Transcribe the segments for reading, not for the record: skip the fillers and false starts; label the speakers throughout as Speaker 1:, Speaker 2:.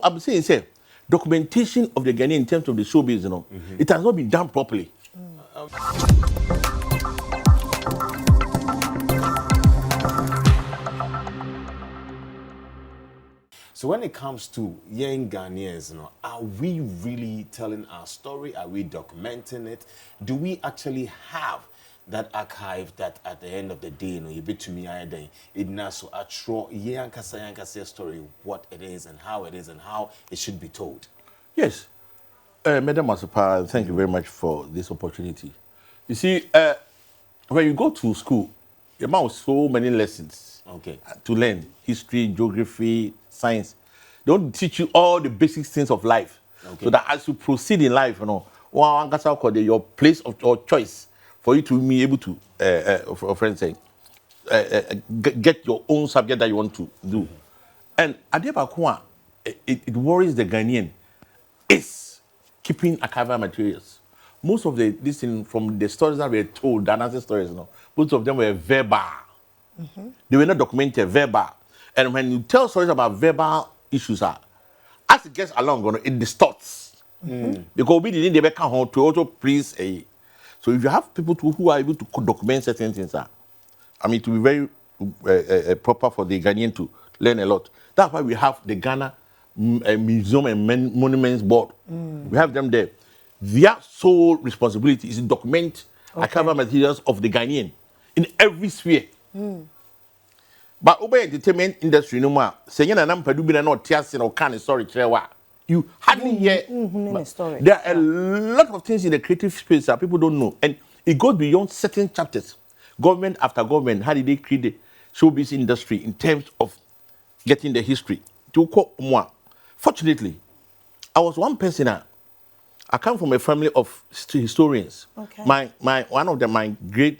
Speaker 1: I'm saying, say, documentation of the Ghanaian in terms of the showbiz, it has not been done properly.
Speaker 2: So when it comes to young Ghanaians, are we really telling our story? Are we documenting it? Do we actually have that archive that at the end of the day, you bet to me, it now so a true young story, what it is and how it should be told?
Speaker 1: Yes. Madam Masapa, thank you very much for this opportunity. You see, when you go to school, you have so many lessons to learn. History, geography, science. They don't teach you all the basic things of life. So that as you proceed in life, your place of your choice for you to be able to, for friends say, get your own subject that you want to do. And Adebakwa, it worries the Ghanaian is keeping archival materials. Most of this thing from the stories that were told, the answer stories, most of them were verbal. They were not documented, verbal. And when you tell stories about verbal issues, as it gets along, it distorts. Because we didn't ever come home to also please a. So if you have people who are able to document certain things, I mean, to be very proper for the Ghanaian to learn a lot. That's why we have the Ghana Museum and Monuments Board. We have them there. Their sole responsibility is to document archival materials of the Ghanaian in every sphere. But over entertainment industry, no more. Saying that I'm Padubina not teasing or can story. You hardly hear. There are a lot of things in the creative space that people don't know, and it goes beyond certain chapters. Government after government, how did they create the showbiz industry in terms of getting the history? To quote moi, fortunately, I was one person. I come from a family of historians. My one of them, my great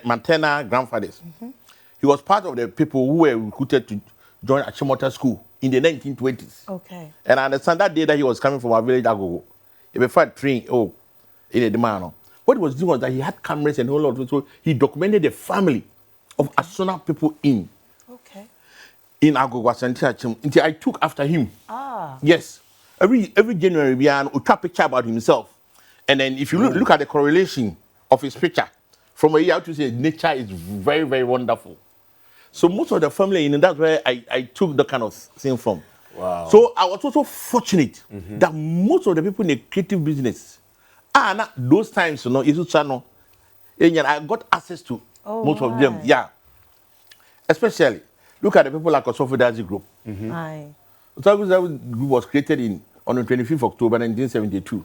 Speaker 1: maternal grandfathers. He was part of the people who were recruited to join Achimota School in the 1920s. And I understand that day that he was coming from our village, Agogo. He was train, in a demand. What he was doing was that he had cameras and a whole lot of, so he documented the family of Asona people in Agogo Santia. Until I took after him. Yes. Every January we are a picture about himself. And then if you look at the correlation of his picture, from a year to say nature is very, very wonderful. So most of the family, that's where I took the kind of thing from.
Speaker 2: Wow.
Speaker 1: So I was also fortunate that most of the people in the creative business, those times, I got access to most of them. Yeah. Especially, look at the people like Osofo Dazi Group. Osofo Dazi Group was created on the 25th of October 1972.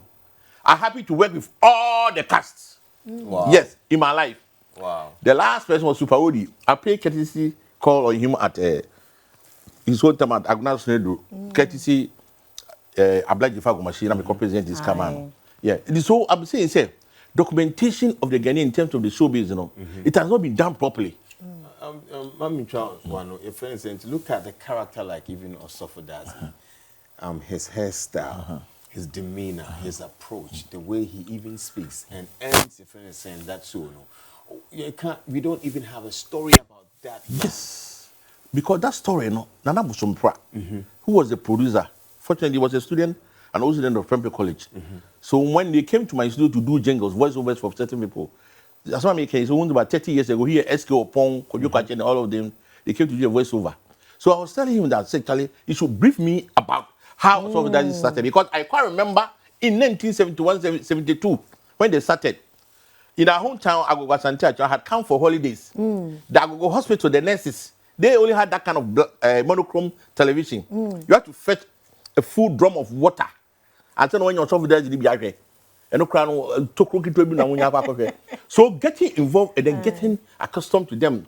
Speaker 1: I'm happy to work with all the casts.
Speaker 2: Wow.
Speaker 1: Yes, in my life.
Speaker 2: Wow.
Speaker 1: The last person was Super Odi. I paid courtesy call on him at his own time at Agnes Nedo. Courtesy Ablaji Fago machine. I'm president this command. Yeah. So I'm saying, say, documentation of the Ghanaian in terms of the showbiz, it has not been done properly.
Speaker 2: Mami Chao, if for instance, look at the character like even Osofo Dazi, his hairstyle. His demeanor, his approach, the way he even speaks, and ends if you're saying that so we don't even have a story about that.
Speaker 1: Yes, because that story, Nana Busumpra, who was the producer, fortunately he was a student and also student of Prempeh College. So when they came to my studio to do jingles, voiceovers for certain people, that's why I came. So about 30 years ago, here SK Opong, Kojoka and all of them, they came to do a voiceover. So I was telling him that actually he should brief me about how Osofo Dazi started, because I quite remember in 1971-72 when they started in our hometown Agogo Santia, I had come for holidays. The Agogo hospital, the nurses, they only had that kind of monochrome television. You had to fetch a full drum of water and then when your Osofo Dazi did be agree. So getting involved and then getting accustomed to them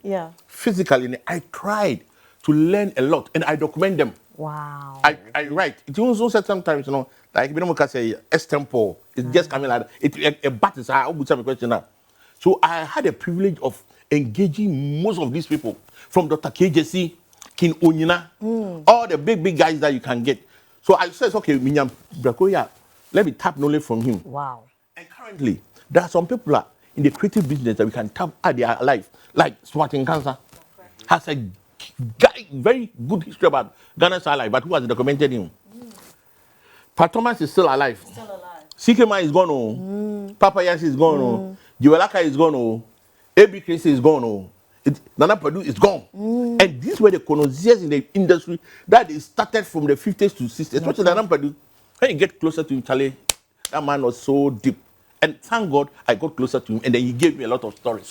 Speaker 1: physically, I tried to learn a lot and I document them.
Speaker 3: Wow.
Speaker 1: I write. It also sometimes, like we don't say extempo. It's just coming like that. A bat is I would have a question now. So I had a privilege of engaging most of these people, from Dr. KJC, King Onyina, all the big guys that you can get. So I said, okay, Minyam Brakoya, let me tap knowledge from him.
Speaker 3: Wow.
Speaker 1: And currently, there are some people in the creative business that we can tap at their life, like Swarting Cancer has a guy very good history about Ghana's life, but who has documented him? Pat Thomas is still alive.
Speaker 3: Still alive.
Speaker 1: CK is gone, oh. Papa Yas is gone, oh. Juwelaka is gone, oh. A.B. Christie is gone, oh. Nana Padu is gone. And these were the connoisseurs in the industry that they started from the 50s to 60s. Especially Nana Padu. When you get closer to him, Charlie, that man was so deep. And thank God I got closer to him, and then he gave me a lot of stories.